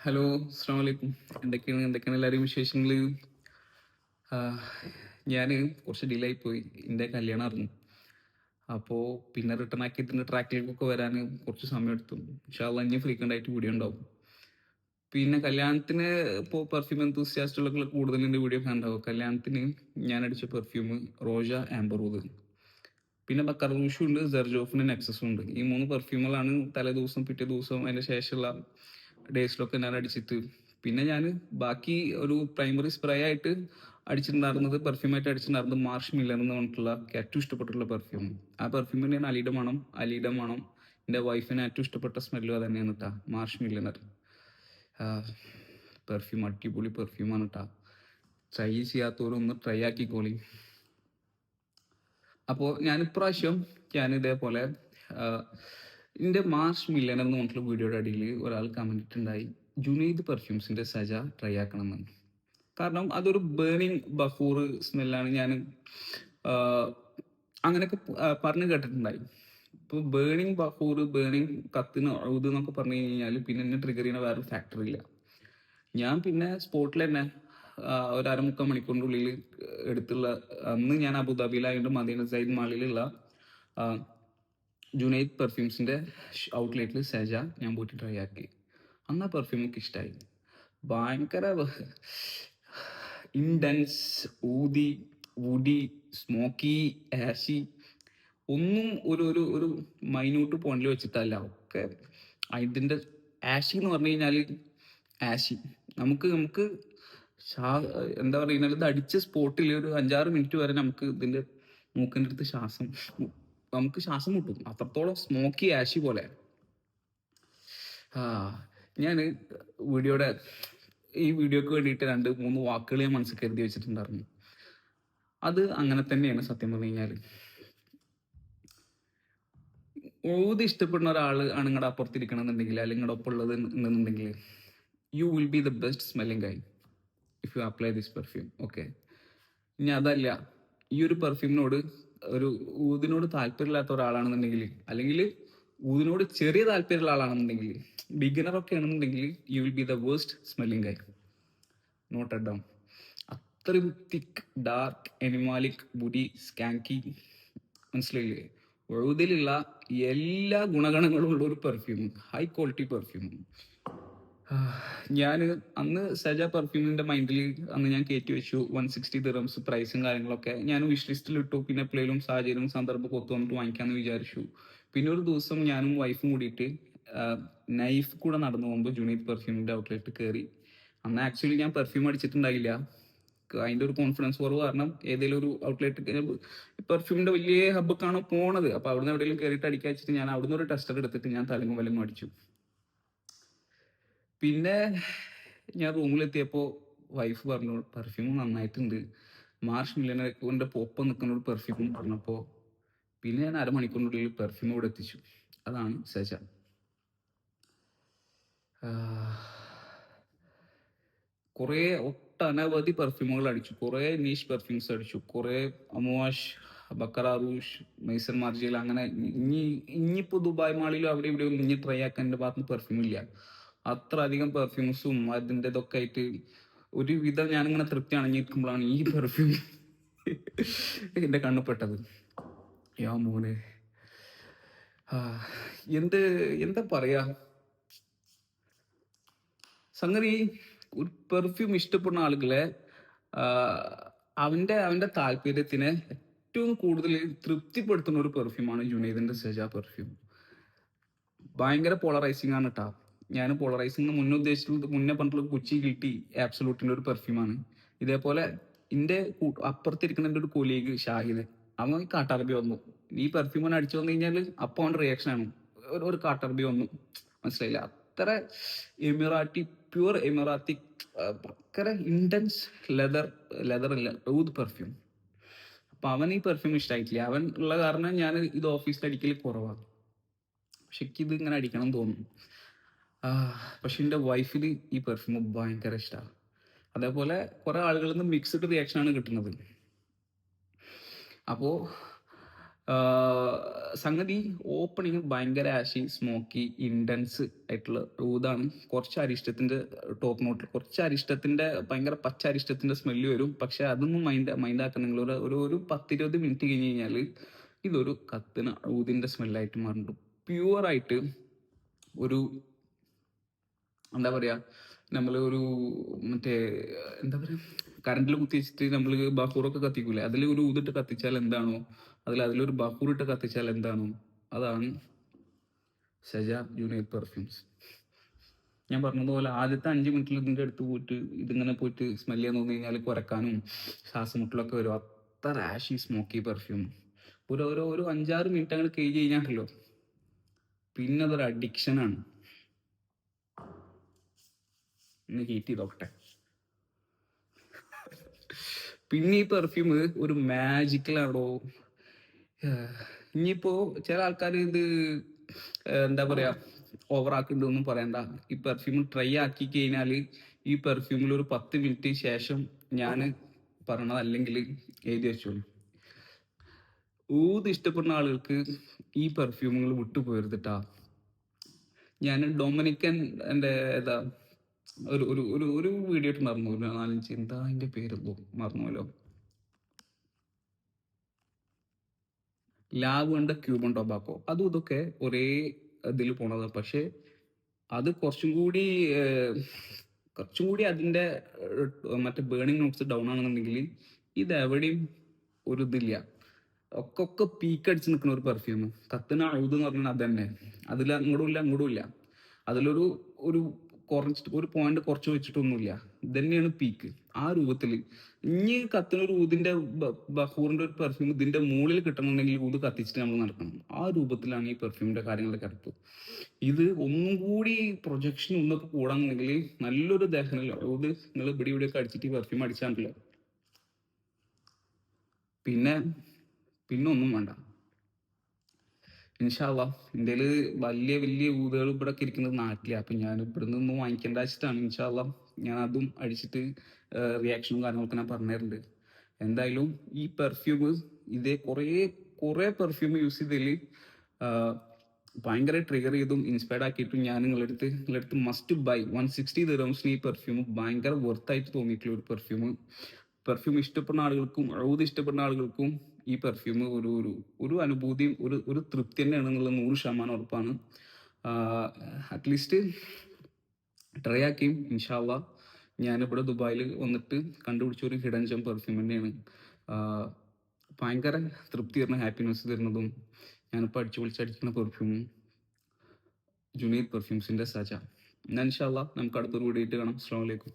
Hello, അസ്സാം വലൈക്കും. എന്തൊക്കെയാണ് എല്ലാവരും വിശേഷങ്ങൾ? ഞാൻ കുറച്ച് ഡിലേ ആയിപ്പോയി. എൻ്റെ കല്യാണം ആയിരുന്നു. അപ്പോൾ പിന്നെ റിട്ടേൺ ആക്കി ഇതിൻ്റെ ട്രാക്കിലേക്കൊക്കെ വരാൻ കുറച്ച് സമയം എടുത്തു. ഇൻഷാ അള്ളാ ഇനി ഫ്രീക്വൻ്റ് ആയിട്ട് വീഡിയോ ഉണ്ടാവും. പിന്നെ കല്യാണത്തിന് ഇപ്പോൾ പെർഫ്യൂം എന്തൂസിയാസ്റ്റുകളൊക്കെ കൂടുതൽ എൻ്റെ വീഡിയോ കണ്ടാവും. കല്യാണത്തിന് ഞാൻ അടിച്ച പെർഫ്യൂം റോജ ആംബറൂദ്, പിന്നെ ബക്കർ റൂഷും ഉണ്ട്, സെർജോഫിൻ്റെ നെക്സസും ഉണ്ട്. ഈ 3 പെർഫ്യൂമുകളാണ് തലേ ദിവസം പിറ്റേ ദിവസം അതിൻ്റെ ശേഷമുള്ള ഡേയ്സിലൊക്കെ ഞാൻ അടിച്ചിട്ട്. പിന്നെ ഞാൻ ബാക്കി ഒരു പ്രൈമറി സ്പ്രേ ആയിട്ട് അടിച്ചിട്ടുണ്ടായിരുന്നത്, പെർഫ്യൂമായിട്ട് അടിച്ചിട്ടുണ്ടായിരുന്നത് മാർഷ് മില്ലർ എന്ന് പറഞ്ഞിട്ടുള്ള എനിക്ക് ഏറ്റവും ഇഷ്ടപ്പെട്ടിട്ടുള്ള പെർഫ്യൂം. ആ പെർഫ്യൂം തന്നെയാണ് അലിയുടെ മണം. എൻ്റെ വൈഫിന് ഏറ്റവും ഇഷ്ടപ്പെട്ട സ്മെല്ലും അത് തന്നെയാണ് കേട്ടോ, മാർഷ് മില്ലർ. പെർഫ്യൂം അടിപൊളി പെർഫ്യൂമാണ് കേട്ടോ. ട്രൈ ചെയ്യാത്തവരൊന്ന് ട്രൈ ആക്കിക്കോളി. അപ്പോൾ ഇപ്രാവശ്യം ഇതേപോലെ എൻ്റെ മാർഷ് മില്ലർ എന്ന് പറഞ്ഞിട്ടുള്ള വീഡിയോയുടെ അടിയിൽ ഒരാൾ കമന്റ് ഇട്ടുണ്ടായി, ജുനൈദ് പെർഫ്യൂംസിൻ്റെ സജ ട്രൈ ആക്കണമെന്ന്. കാരണം അതൊരു ബേണിങ് ബഫൂർ സ്മെല്ലാണ്. ഞാൻ അങ്ങനെയൊക്കെ പറഞ്ഞു കേട്ടിട്ടുണ്ടായി. ഇപ്പോൾ ബേണിങ് ബഫൂർ, ബേണിങ് കത്തിന് ഔദ് എന്നൊക്കെ പറഞ്ഞു കഴിഞ്ഞാൽ പിന്നെ എന്നെ ട്രിഗർ ചെയ്യുന്ന വേറൊരു ഫാക്ടറി ഇല്ല. ഞാൻ പിന്നെ സ്പോട്ടിൽ തന്നെ ഒരു അരമുക്കാൽ മണിക്കൂറിൻ്റെ ഉള്ളിൽ എടുത്തുള്ള, അന്ന് ഞാൻ അബുദാബിയിലായതുകൊണ്ട് മദീന സൈദ് മാളിലുള്ള ജുനൈദ് പെർഫ്യൂംസിൻ്റെ ഔട്ട്ലെറ്റിൽ സജ ഞാൻ പോയിട്ട് ട്രൈ ആക്കി. അന്ന് ആ പെർഫ്യൂം എനിക്ക് ഇഷ്ടമായി. ഭയങ്കര ഇൻഡൻസ്, ഊതി, വുഡി, സ്മോക്കി, ആഷി, ഒന്നും ഒരു ഒരു ഒരു മൈന്യൂട്ട് പോയിന്റിൽ വെച്ചിട്ടല്ല. ഒക്കെ ഇതിൻ്റെ ആഷി എന്ന് പറഞ്ഞു കഴിഞ്ഞാൽ ആഷി നമുക്ക് നമുക്ക് എന്താ പറയുക, ഇത് അടിച്ച സ്പോട്ടിൽ ഒരു 5-6 മിനിറ്റ് വരെ നമുക്ക് ഇതിൻ്റെ മൂക്കിൻ്റെ അടുത്ത് നമുക്ക് ശ്വാസം മുട്ടും. അത്രത്തോളം സ്മോക്കി ആഷി പോലെ. ഞാൻ ഈ വീഡിയോക്ക് വേണ്ടിയിട്ട് 2-3 വാക്കുകൾ ഞാൻ മനസ്സിൽ കരുതി വെച്ചിട്ടുണ്ടായിരുന്നു. അത് അങ്ങനെ തന്നെയാണ് സത്യം പറഞ്ഞു കഴിഞ്ഞാൽ. ഊത് ഇഷ്ടപ്പെടുന്ന ഒരാൾ ആണ് നിങ്ങളുടെ അപ്പുറത്തിരിക്കണമെന്നുണ്ടെങ്കിൽ, അല്ലെങ്കിൽ നിങ്ങളുടെ ഒപ്പം ഉള്ളത് എന്നുണ്ടെങ്കിൽ, U will be the best smelling Guy if you apply this perfume. Okay, ഇനി അതല്ല, ഈ ഒരു പെർഫ്യൂമിനോട് ഒരു ഊതിനോട് താല്പര്യമില്ലാത്ത ഒരാളാണെന്നുണ്ടെങ്കിൽ, അല്ലെങ്കിൽ ഊതിനോട് ചെറിയ താല്പര്യമുള്ള ആളാണെന്നുണ്ടെങ്കിൽ, ബിഗിനർ ഒക്കെ ആണെന്നുണ്ടെങ്കിൽ, you will be the worst smelling guy. Not a down. അത്രയും തിക്ക്, ഡാർക്ക്, എനിമാലിക്, ബുഡി, സ്കാങ്കി, മനസ്സിലായില്ലേ? ഒഴുതിലുള്ള എല്ലാ ഗുണഗണങ്ങളും ഉള്ള ഒരു പെർഫ്യൂം, ഹൈ ക്വാളിറ്റി പെർഫ്യൂം. ഞാൻ അന്ന് സജ പെർഫ്യൂമിന്റെ മൈൻഡിൽ അന്ന് ഞാൻ കയറ്റി വെച്ചു 160 ദിറംസ് പ്രൈസും കാര്യങ്ങളൊക്കെ ഞാൻ വിഷ് ലിസ്റ്റിൽ ഇട്ടു. പിന്നെ എപ്പോഴേലും സാഹചര്യം സന്ദർഭം ഒത്തു വന്നിട്ട് വാങ്ങിക്കാന്ന് വിചാരിച്ചു. പിന്നെ ഒരു ദിവസം ഞാനും വൈഫും കൂടിയിട്ട് നൈഫ് കൂടെ നടന്നു പോകുമ്പോൾ ജുനൈദ് പെർഫ്യൂമിന്റെ ഔട്ട്ലെറ്റ് കയറി. അന്ന് ആക്ച്വലി ഞാൻ പെർഫ്യൂം അടിച്ചിട്ടുണ്ടായില്ല. അതിന്റെ ഒരു കോൺഫിഡൻസ് കുറവ് കാരണം ഏതെങ്കിലും ഒരു ഔട്ട്ലെറ്റ്, പെർഫ്യൂമിന്റെ വലിയ ഹബ്ബൊക്കെയാണ് പോണത്. അപ്പൊ അവിടുന്ന് എവിടെയെങ്കിലും കയറിയിട്ട് അടിക്കാൻ വെച്ചിട്ട് ഞാൻ അവിടുന്ന് ഒരു ടെസ്റ്റർ എടുത്തിട്ട് ഞാൻ തലങ്ങും വലങ്ങും അടിച്ചു. പിന്നെ ഞാൻ റൂമിലെത്തിയപ്പോൾ വൈഫ് പറഞ്ഞു, പെർഫ്യൂം നന്നായിട്ടുണ്ട്, മാർഷ് മില്ലറിന്റെ ഒപ്പം നിൽക്കുന്ന ഒരു പെർഫ്യൂം പറഞ്ഞപ്പോൾ പിന്നെ ഞാൻ അരമണിക്കൂറിനുള്ളിൽ പെർഫ്യൂം ഇവിടെ എത്തിച്ചു. അതാണ് സജ. കുറേ ഒട്ടനവധി പെർഫ്യൂമുകൾ അടിച്ചു, കുറേ നീഷ് പെർഫ്യൂംസ് അടിച്ചു, കുറേ അമുവാഷ്, ബക്കറ റൂഷ്, മൈസർ മാർജിയൽ, അങ്ങനെ ഇനിയിപ്പോൾ ദുബായ് മാളിലും അവിടെ ഇവിടെ ഇനി ട്രൈ ആക്കാൻ എൻ്റെ ഭാഗത്ത് പെർഫ്യൂം ഇല്ല. അത്ര അധികം പെർഫ്യൂംസും അതിൻ്റെ ഇതൊക്കെ ആയിട്ട് ഒരുവിധം ഞാനിങ്ങനെ തൃപ്തി അണഞ്ഞിരിക്കുമ്പോഴാണ് ഈ പെർഫ്യൂം എൻ്റെ കണ്ണുപെട്ടത്. യാ മോനെ, എന്താ പറയാ, സംഗതി ഒരു പെർഫ്യൂം ഇഷ്ടപ്പെടുന്ന ആളുകളെ അവന്റെ താല്പര്യത്തിന് ഏറ്റവും കൂടുതൽ തൃപ്തിപ്പെടുത്തുന്ന ഒരു പെർഫ്യൂമാണ് ജുനൈദിന്റെ സജ പെർഫ്യൂം. ഭയങ്കര പോളറൈസിങ് ആണ് കേട്ടോ. ഞാൻ പോളറൈസിങ് മുന്നേ പറഞ്ഞിട്ടുള്ള കുച്ചി ഗിൽട്ടി ആബ്സലൂട്ടിന്റെ ഒരു പെർഫ്യൂമാണ്. ഇതേപോലെ എൻ്റെ അപ്പുറത്തിരിക്കുന്ന എൻ്റെ ഒരു കൊലീഗ് ഷാഹിദ്, അവൻ കാട്ടറബി വന്നു. ഈ പെർഫ്യൂം അടിച്ചു വന്നു കഴിഞ്ഞാൽ അപ്പോൾ അവൻ്റെ റിയാക്ഷൻ ആണ് ഒരു കാട്ടറബി വന്നു. മനസ്സിലായില്ല? അത്ര എമിറാറ്റി, പ്യുവർ എമിറാത്തി, ഭയങ്കര ഇൻറ്റൻസ് ലെതർ ഊദ് പെർഫ്യൂം. അപ്പൊ അവൻ ഈ പെർഫ്യൂം ഇഷ്ടമായിട്ടില്ല. അവൻ ഉള്ള കാരണം ഞാൻ ഇത് ഓഫീസിൽ അടിക്കൽ കുറവാണ്. പക്ഷെ ഇത് ഇങ്ങനെ അടിക്കണം തോന്നും. പക്ഷെ എൻ്റെ വൈഫിന് ഈ പെർഫ്യൂം ഭയങ്കര ഇഷ്ടമാണ്. അതേപോലെ കുറെ ആളുകളിൽ നിന്ന് മിക്സ്ഡ് റിയാക്ഷൻ ആണ് കിട്ടുന്നത്. അപ്പോൾ സംഗതി ഓപ്പണിങ് ഭയങ്കര ആഷി സ്മോക്കി ഇൻറ്റൻസ് ആയിട്ടുള്ള ഊതാണ്. കുറച്ച് അരിഷ്ടത്തിന്റെ ടോപ്പ് നോട്ടിൽ കുറച്ച് അരിഷ്ടത്തിന്റെ ഭയങ്കര പച്ച അരിഷ്ടത്തിന്റെ സ്മെല്ല് വരും. പക്ഷെ അതൊന്നും മൈൻഡാക്കാൻ നിങ്ങൾ ഒരു 10-20 മിനിറ്റ് കഴിഞ്ഞ് കഴിഞ്ഞാൽ ഇതൊരു കത്തുന്ന ഊതിന്റെ സ്മെല്ലായിട്ട് മാറുന്നുണ്ട്. പ്യുവറായിട്ട് ഒരു എന്താ പറയാ, നമ്മൾ ഒരു മറ്റേ എന്താ പറയാ, കറണ്ടിൽ കുത്തി വെച്ചിട്ട് നമ്മൾ ബഹൂറൊക്കെ കത്തിക്കൂലേ, അതിൽ ഒരു ഊതിട്ട് കത്തിച്ചാൽ എന്താണോ, അതിലൊരു ബഹൂറിട്ട് കത്തിച്ചാൽ എന്താണോ, അതാണ് സജ ജുനൈദ് പെർഫ്യൂംസ്. ഞാൻ പറഞ്ഞതുപോലെ ആദ്യത്തെ 5 മിനിറ്റിൽ ഇതിൻ്റെ അടുത്ത് പോയിട്ട് ഇതിങ്ങനെ പോയിട്ട് സ്മെല് ചെയ്യാൻ തോന്നി കഴിഞ്ഞാൽ കുരക്കാനും ശ്വാസമുട്ടലൊക്കെ വരും. അത്ര ആഷി സ്മോക്കി പെർഫ്യൂം. ഒരു 5-6 മിനിറ്റ് അങ്ങനെ കഴിഞ്ഞ് കഴിഞ്ഞാണല്ലോ പിന്നെ അതൊരു അഡിക്ഷനാണ്. ഇന്ന് ഹീറ്റ് ചെയ്തോക്കട്ടെ. പിന്നെ ഈ പെർഫ്യൂം ഒരു മാജിക്കലാണോ. ഇനിയിപ്പോ ചില ആൾക്കാർ ഇത് എന്താ പറയാ ഓവറാക്കുന്നുണ്ടൊന്നും പറയണ്ട. ഈ പെർഫ്യൂം ട്രൈ ആക്കി കഴിഞ്ഞാൽ ഈ പെർഫ്യൂമിൽ ഒരു 10 മിനിറ്റ് ശേഷം ഞാൻ പറയണത് അല്ലെങ്കിൽ എഴുതി വെച്ചോളൂ. ഊത് ഇഷ്ടപ്പെടുന്ന ആളുകൾക്ക് ഈ പെർഫ്യൂമുകൾ വിട്ടുപോയിരുത്തിട്ടാ. ഞാൻ ഡൊമിനിക്കൻ എൻ്റെ ഏതാ ഒരു ഒരു ഒരു ഒരു വീഡിയോ ഇട്ട് മറന്നു, 4-5 എന്താ അതിന്റെ പേര് മറന്നുവല്ലോ. ലാബ് കണ്ട ക്യൂബൺ ടൊബാക്കോ, അതും ഇതൊക്കെ ഒരേ ഇതിൽ പോണത്. പക്ഷെ അത് കുറച്ചും കൂടി അതിന്റെ മറ്റേ ബേണിംഗ് നോട്ട്സ് ഡൗൺ ആണെന്നുണ്ടെങ്കിൽ ഇത് എവിടെയും ഒരു ഇതില്ല. ഒക്കെ പീക്ക് അടിച്ച് നിൽക്കുന്ന ഒരു പെർഫ്യൂം. കത്തുന്ന അഴുത് എന്ന് പറഞ്ഞാൽ അത് തന്നെ. അതിൽ അങ്ങോട്ടും ഇല്ല. അതിലൊരു ഒരു ഒരു പോയിന്റ് കുറച്ച് വെച്ചിട്ടൊന്നുമില്ല. ഇതന്നെയാണ് പീക്ക്. ആ രൂപത്തില് ഇനി കത്തുന്ന ഒരു ഊതിന്റെ ബഹൂറിന്റെ ഒരു പെർഫ്യൂം ഇതിന്റെ മുകളിൽ കിട്ടണമെന്നുണ്ടെങ്കിൽ ഊത് കത്തിച്ചിട്ട് നമ്മൾ നടക്കണം. ആ രൂപത്തിലാണ് ഈ പെർഫ്യൂമിന്റെ കാര്യങ്ങളൊക്കെ കിടപ്പ്. ഇത് ഒന്നും കൂടി പ്രൊജക്ഷൻ ഒന്നൊക്കെ കൂടാന്നുണ്ടെങ്കിൽ നല്ലൊരു ദഹനല്ല ഊത് നിങ്ങൾ ഇവിടെയൊക്കെ അടിച്ചിട്ട് ഈ പെർഫ്യൂം അടിച്ചാണല്ലോ പിന്നെ ഒന്നും വേണ്ട. ഇൻഷാ അള്ളാ ഇന്ത്യയിൽ വലിയ വലിയ ഊതുകൾ ഇവിടെ ഇരിക്കുന്നത് നാട്ടിലാണ്. അപ്പം ഞാൻ ഇവിടെ നിന്നും വാങ്ങിക്കേണ്ട വെച്ചിട്ടാണ്. ഇൻഷാ അള്ളാ ഞാൻ അതും അടിച്ചിട്ട് റിയാക്ഷനും കാര്യങ്ങളൊക്കെ ഞാൻ പറഞ്ഞിട്ടുണ്ട്. എന്തായാലും ഈ പെർഫ്യൂം ഇതേ കുറേ പെർഫ്യൂം യൂസ് ചെയ്തതിൽ ഭയങ്കര ട്രിഗർ ചെയ്തും ഇൻസ്പയർഡ് ആക്കിയിട്ടും ഞാൻ നിങ്ങളടുത്ത് മസ്റ്റ് ബൈ 160 ദിർഹംസിന് ഈ പെർഫ്യൂം ഭയങ്കര വെർത്തായിട്ട് തോന്നിയിട്ടുള്ള ഒരു പെർഫ്യൂം ഇഷ്ടപ്പെടുന്ന ആളുകൾക്കും ഊത് ഇഷ്ടപ്പെടുന്ന ആളുകൾക്കും ഈ പെർഫ്യൂം ഒരു അനുഭൂതിയും ഒരു തൃപ്തി തന്നെയാണ് എന്നുള്ളത് 100% ഉറപ്പാണ്. അറ്റ്ലീസ്റ്റ് ട്രൈ ആക്കിയും ഇൻഷാല്ലാ. ഞാനിവിടെ ദുബായിൽ വന്നിട്ട് കണ്ടുപിടിച്ച ഒരു ഹിഡൻ ജം പെർഫ്യൂം തന്നെയാണ്. ഭയങ്കര തൃപ്തി തരുന്ന ഹാപ്പിനെസ് തരുന്നതും ഞാനിപ്പോൾ അടിക്കുന്ന പെർഫ്യൂമും ജുനൈദ് പെർഫ്യൂംസിന്റെ സജ. ഇൻഷാല്ലാ നമുക്ക് അടുത്തൊരു വീഡിയോ ആയിട്ട് കാണാം. അസ്സലാമു അലൈക്കും.